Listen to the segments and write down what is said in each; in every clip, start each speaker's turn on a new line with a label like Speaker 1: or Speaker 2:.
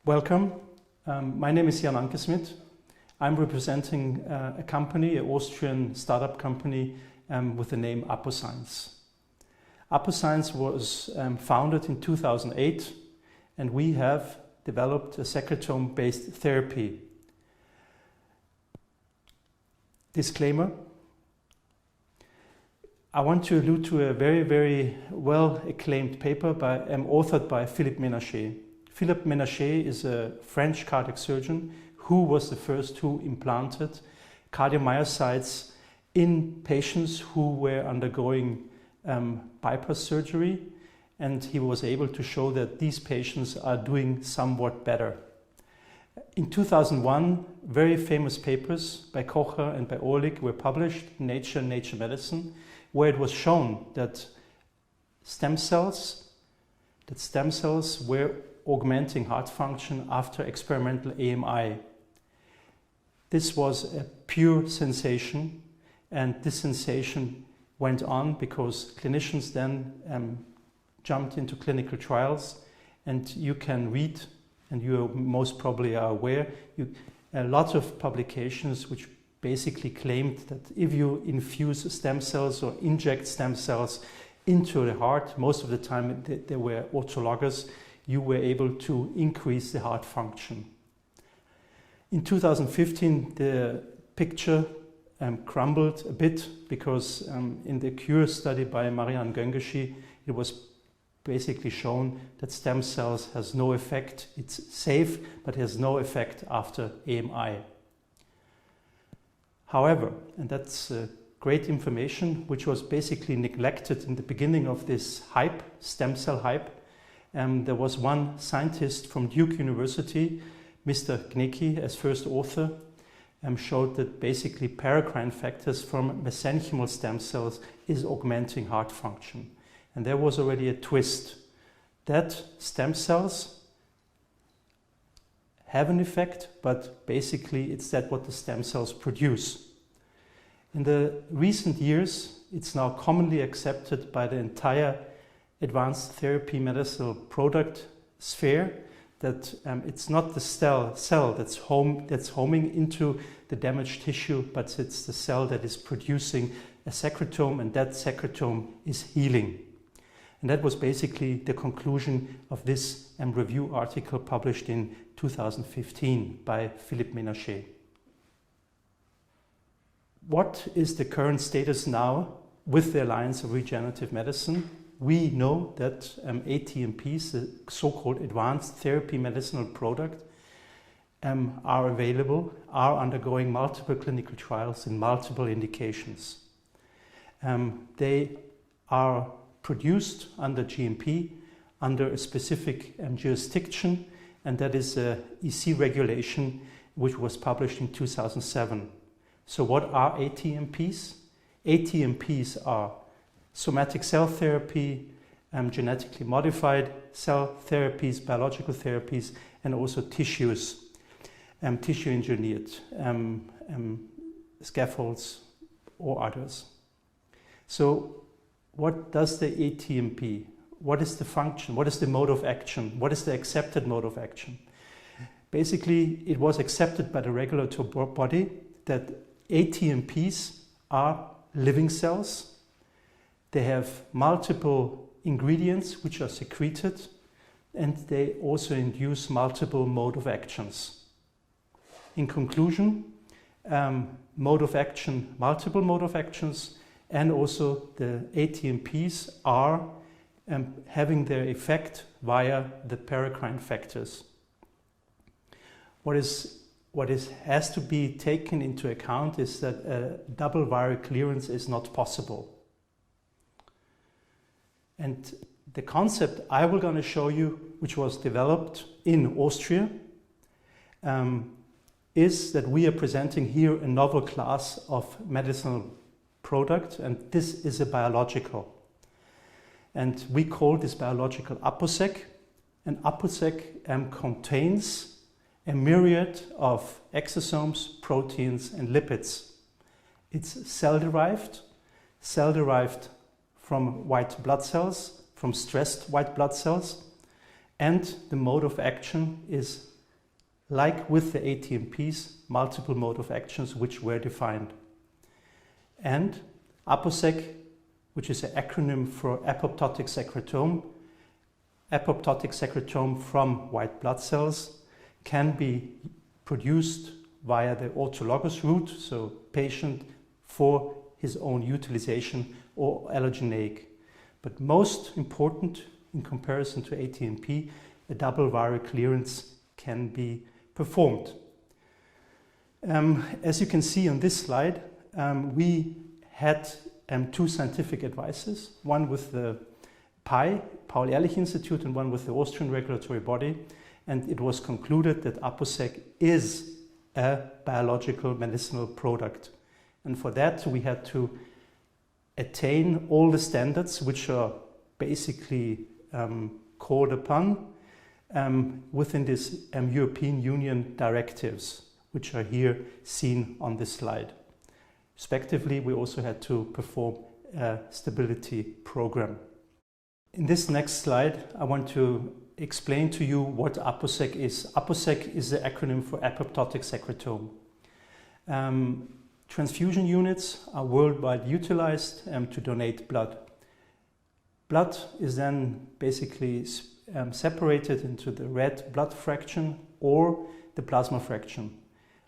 Speaker 1: Welcome. My name is Ankersmit. I'm representing a company, an Austrian startup company with the name Aposcience. Aposcience was founded in 2008, and we have developed a secretome-based therapy. Disclaimer. I want to allude to a very well-acclaimed paper authored by Philippe Ménacher. Philippe Ménacher is a French cardiac surgeon who was the first who implanted cardiomyocytes in patients who were undergoing bypass surgery, and he was able to show that these patients are doing somewhat better. In 2001, very famous papers by Kocher and by Orlik were published in Nature Medicine, where it was shown that stem cells were augmenting heart function after experimental AMI. This was a pure sensation, and this sensation went on because clinicians then jumped into clinical trials, and you can read, and you most probably are aware, a lot of publications which basically claimed that if you infuse stem cells or inject stem cells into the heart, most of the time they were autologous, you were able to increase the heart function. In 2015, the picture crumbled a bit because in the CURE study by Marianne Göngeschi, it was basically shown that stem cells has no effect. It's safe, but has no effect after AMI. However, and that's great information, which was basically neglected in the beginning of this hype, stem cell hype. There was one scientist from Duke University, Mr. Gnecki, as first author, showed that basically paracrine factors from mesenchymal stem cells is augmenting heart function. And there was already a twist that stem cells have an effect, but basically it's that what the stem cells produce. In the recent years, it's now commonly accepted by the entire advanced therapy medicinal product sphere that it's not the cell that's homing into the damaged tissue, but it's the cell that is producing a secretome, and that secretome is healing. And that was basically the conclusion of this review article published in 2015 by Philippe Ménacher. What is the current status now with the Alliance of Regenerative Medicine? We know that ATMPs, the so-called advanced therapy medicinal product, are available, are undergoing multiple clinical trials in multiple indications. They are produced under GMP, under a specific jurisdiction, and that is a EC regulation which was published in 2007. So what are ATMPs? ATMPs are somatic cell therapy, genetically modified cell therapies, biological therapies, and also tissues, tissue engineered scaffolds or others. So what does the ATMP? What is the function? What is the mode of action? What is the accepted mode of action? Basically, it was accepted by the regulatory body that ATMPs are living cells. They have multiple ingredients which are secreted, and they also induce multiple mode of actions. In conclusion, mode of action, multiple mode of actions, and also the ATMPs are having their effect via the paracrine factors. What has to be taken into account is that a double viral clearance is not possible. And the concept I will going to show you, which was developed in Austria, is that we are presenting here a novel class of medicinal product, and this is a biological. And we call this biological Apoec, and Apoec contains a myriad of exosomes, proteins, and lipids. It's cell-derived from white blood cells, from stressed white blood cells, and the mode of action is like with the ATMPs, multiple mode of actions which were defined. And Apoec, which is an acronym for apoptotic secretome. Apoptotic secretome from white blood cells can be produced via the autologous route, so patient for his own utilization, or allogeneic. But most important in comparison to ATMP, a double viral clearance can be performed. As you can see on this slide, we had two scientific advices, one with the PAI, Paul-Ehrlich Institute, and one with the Austrian regulatory body, and it was concluded that Apoec is a biological medicinal product. And for that we had to attain all the standards which are basically called upon within this European Union directives, which are here seen on this slide. Respectively, we also had to perform a stability program. In this next slide, I want to explain to you what Apoec is. Apoec is the acronym for apoptotic secretome. Transfusion units are worldwide utilized to donate blood. Blood is then basically separated into the red blood fraction or the plasma fraction.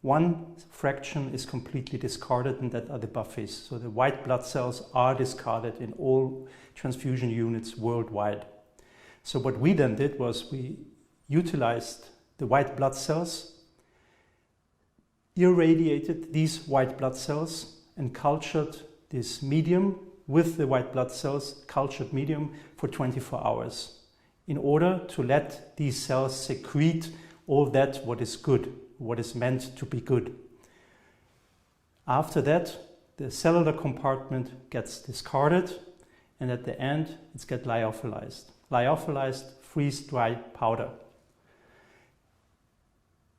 Speaker 1: One fraction is completely discarded, and that are the buffets. So the white blood cells are discarded in all transfusion units worldwide. So what we then did was we utilized the white blood cells, irradiated these white blood cells, and cultured this medium with the white blood cells, cultured medium, for 24 hours in order to let these cells secrete all that what is good, what is meant to be good. After that, the cellular compartment gets discarded, and at the end it gets lyophilized. Lyophilized freeze-dried powder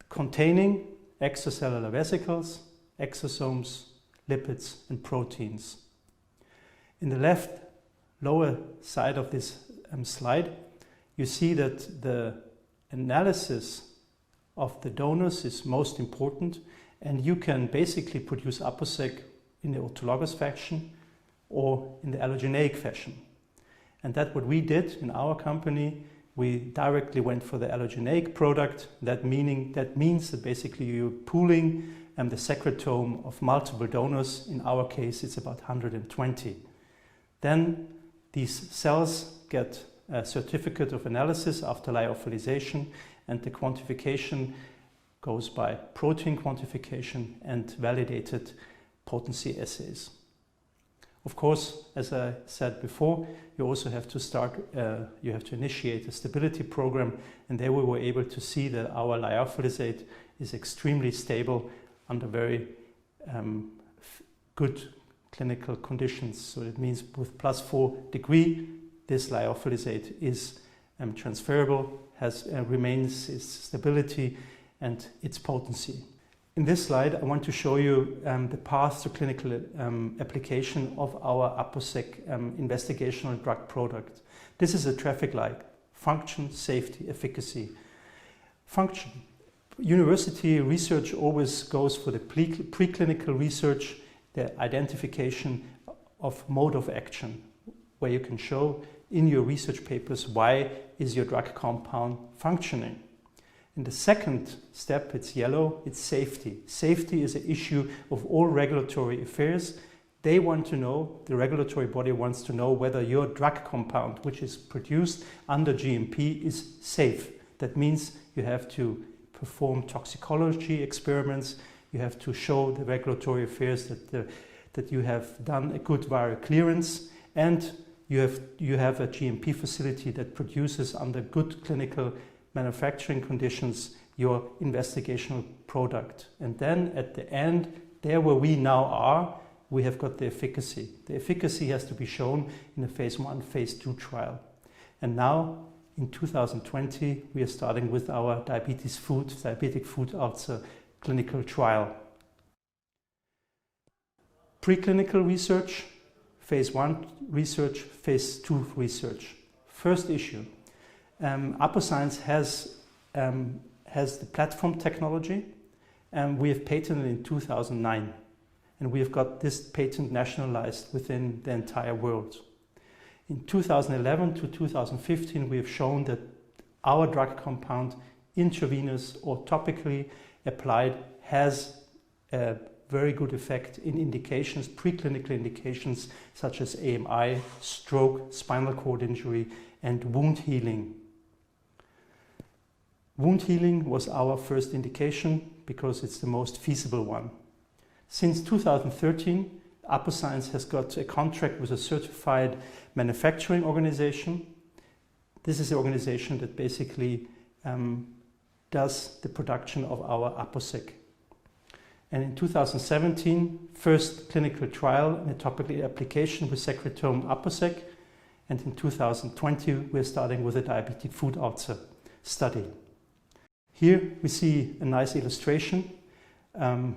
Speaker 1: containing extracellular vesicles, exosomes, lipids, and proteins. In the left lower side of this slide, you see that the analysis of the donors is most important, and you can basically produce Apoec in the autologous fashion or in the allogeneic fashion. And that's what we did in our company. We directly went for the allogeneic product. That means that basically you're pooling the secretome of multiple donors. In our case, it's about 120. Then these cells get a certificate of analysis after lyophilization, and the quantification goes by protein quantification and validated potency assays. Of course, as I said before, you also have to initiate a stability program, and there we were able to see that our lyophilizate is extremely stable under very good clinical conditions. So it means with +4 degrees, this lyophilizate is transferable, remains its stability and its potency. In this slide, I want to show you the path to clinical application of our Apoec investigational drug product. This is a traffic light: function, safety, efficacy. Function. University research always goes for the preclinical research, the identification of mode of action, where you can show in your research papers why is your drug compound functioning. In the second step, it's yellow, it's safety. Safety is an issue of all regulatory affairs. They want to know, the regulatory body wants to know whether your drug compound, which is produced under GMP, is safe. That means you have to perform toxicology experiments, you have to show the regulatory affairs that you have done a good viral clearance, and you have a GMP facility that produces under good clinical manufacturing conditions your investigational product. And then at the end, there where we now are, we have got the efficacy. The efficacy has to be shown in a phase 1, phase 2 trial. And now in 2020, we are starting with our diabetic foot ulcer clinical trial. Preclinical research, phase 1 research, phase 2 research. First issue. Aposcience has the platform technology, and we have patented in 2009. And we have got this patent nationalized within the entire world. In 2011 to 2015, we have shown that our drug compound, intravenous or topically applied, has a very good effect in indications, preclinical indications such as AMI, stroke, spinal cord injury, and wound healing. Wound healing was our first indication because it's the most feasible one. Since 2013, Aposcience has got a contract with a certified manufacturing organization. This is the organization that basically does the production of our Apoec. And in 2017, first clinical trial in a topical application with secretome Apoec. And in 2020, we're starting with a diabetic foot ulcer study. Here we see a nice illustration of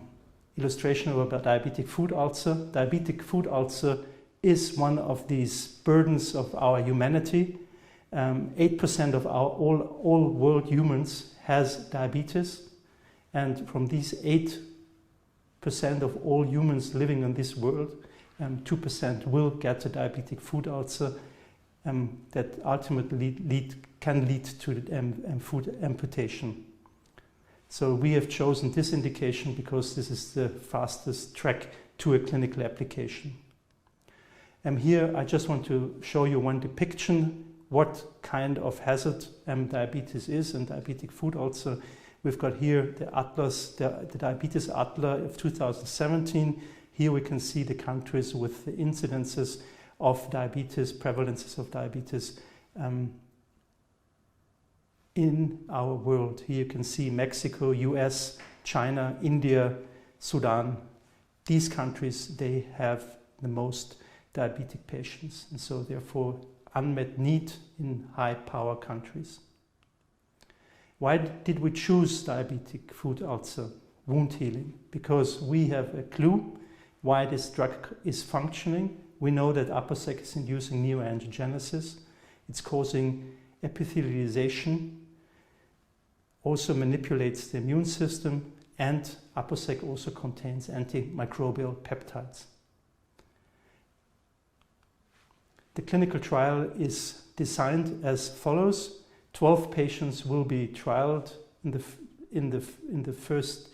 Speaker 1: a diabetic foot ulcer. Diabetic foot ulcer is one of these burdens of our humanity. 8% of all world humans has diabetes, and from these 8% of all humans living in this world, 2% will get a diabetic foot ulcer that ultimately can lead to foot amputation. So we have chosen this indication because this is the fastest track to a clinical application. Here I just want to show you one depiction what kind of hazard diabetes is and diabetic foot ulcer. We've got here the atlas, the diabetes atlas of 2017. Here we can see the countries with the incidences of diabetes, prevalences of diabetes in our world. Here you can see Mexico, US, China, India, Sudan. These countries, they have the most diabetic patients, and so therefore unmet need in high power countries. Why did we choose diabetic foot ulcer wound healing? Because we have a clue why this drug is functioning. We know that Apoec is inducing neoangiogenesis. It's causing epithelialization, also manipulates the immune system, and Apoec also contains antimicrobial peptides. The clinical trial is designed as follows. 12 patients will be trialed in the first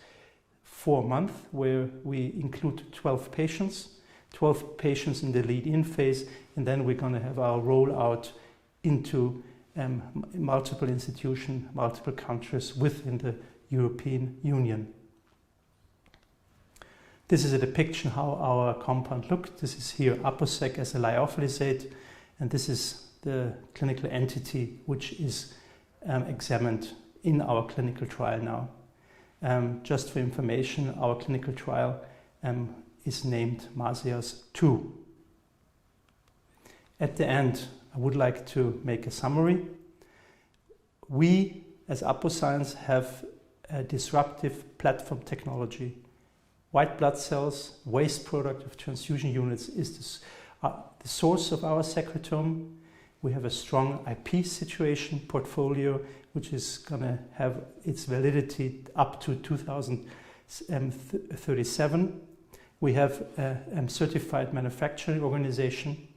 Speaker 1: 4 months, where we include 12 patients. 12 patients in the lead-in phase, and then we're going to have our rollout into multiple institutions, multiple countries within the European Union. This is a depiction how our compound looked. This is here Apoec as a lyophilizate, and this is the clinical entity which is examined in our clinical trial now. Just for information, our clinical trial is named MASIAS 2. At the end, I would like to make a summary. We, as Aposcience, have a disruptive platform technology. White blood cells, waste product of transfusion units, is the source of our secretome. We have a strong IP situation portfolio, which is going to have its validity up to 2037. We have a certified manufacturing organization,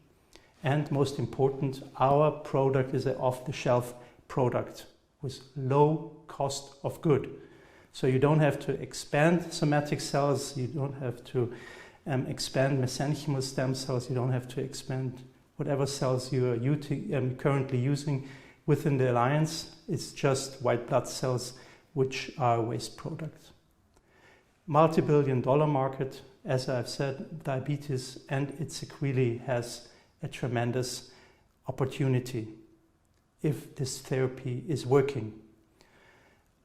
Speaker 1: and most important, our product is an off-the-shelf product with low cost of good. So you don't have to expand somatic cells, you don't have to expand mesenchymal stem cells, you don't have to expand whatever cells you are currently using within the alliance. It's just white blood cells, which are a waste product. Multi-billion-dollar market, as I've said, diabetes and its sequelae has a tremendous opportunity if this therapy is working.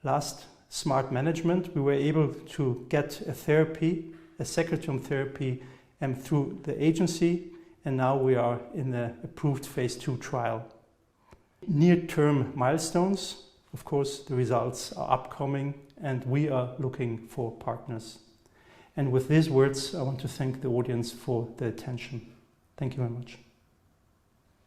Speaker 1: Last, smart management. We were able to get a therapy, a secretome therapy, through the agency, and now we are in the approved phase 2 trial. Near-term milestones, of course, the results are upcoming, and we are looking for partners. And with these words, I want to thank the audience for the attention. Thank you very much.